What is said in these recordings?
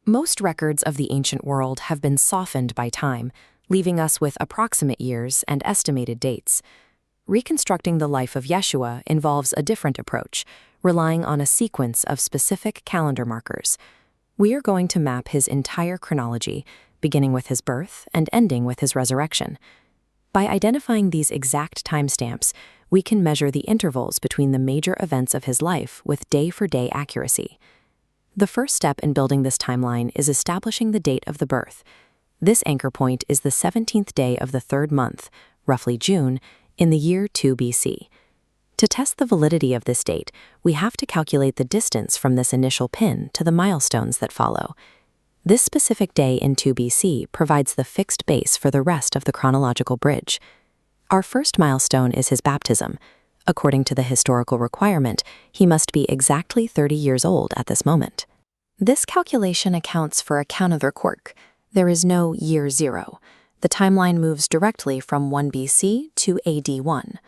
Most records of the ancient world have been softened by time, leaving us with approximate years and estimated dates. Reconstructing the life of Yeshua involves a different approach, relying on a sequence of specific calendar markers. We are going to map his entire chronology, beginning with his birth and ending with his resurrection. By identifying these exact timestamps, we can measure the intervals between the major events of his life with day-for-day accuracy. The first step in building this timeline is establishing the date of the birth. This anchor point is the 17th day of the third month, roughly June, in the year 2 BC. To test the validity of this date, we have to calculate the distance from this initial pin to the milestones that follow. This specific day in 2 BC provides the fixed base for the rest of the chronological bridge. Our first milestone is his baptism. According to the historical requirement, he must be exactly 30 years old at this moment. This calculation accounts for a calendar quirk. There is no year zero. The timeline moves directly from 1 BC to AD 1.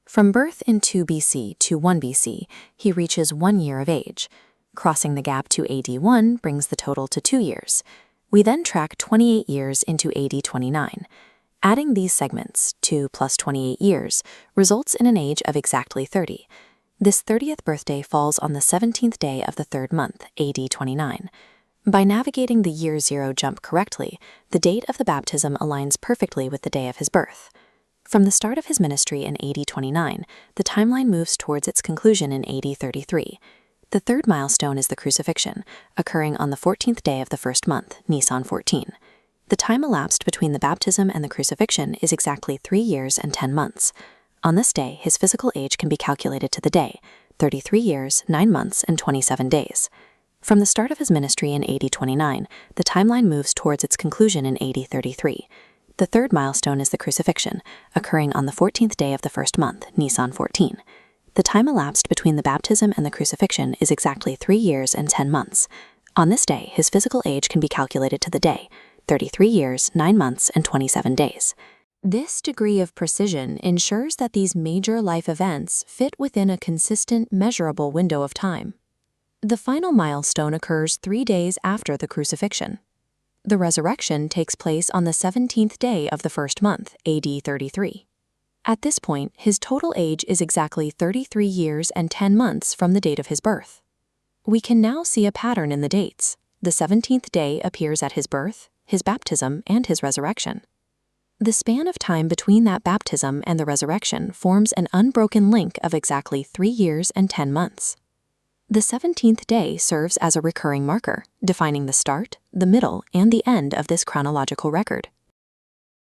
From birth in 2 BC to 1 BC, he reaches 1 year of age. Crossing the gap to AD 1 brings the total to 2 years. We then track 28 years into AD 29. Adding these segments, 2 plus 28 years, results in an age of exactly 30. This 30th birthday falls on the 17th day of the third month, AD 29. By navigating the year zero jump correctly, the date of the baptism aligns perfectly with the day of his birth. From the start of his ministry in AD 29, the timeline moves towards its conclusion in AD 33. The third milestone is the crucifixion, occurring on the 14th day of the first month, Nisan 14. The time elapsed between the baptism and the crucifixion is exactly 3 years and 10 months. On this day, his physical age can be calculated to the day, 33 years, 9 months, and 27 days. From the start of his ministry in AD 29, the timeline moves towards its conclusion in AD 33. The third milestone is the crucifixion, occurring on the 14th day of the first month, Nisan 14. The time elapsed between the baptism and the crucifixion is exactly 3 years and 10 months. On this day, his physical age can be calculated to the day, 33 years, 9 months, and 27 days. This degree of precision ensures that these major life events fit within a consistent, measurable window of time. The final milestone occurs 3 days after the crucifixion. The resurrection takes place on the 17th day of the first month, AD 33. At this point, his total age is exactly 33 years and 10 months from the date of his birth. We can now see a pattern in the dates. The 17th day appears at his birth, his baptism, and his resurrection. The span of time between that baptism and the resurrection forms an unbroken link of exactly 3 years and 10 months. The 17th day serves as a recurring marker, defining the start, the middle, and the end of this chronological record.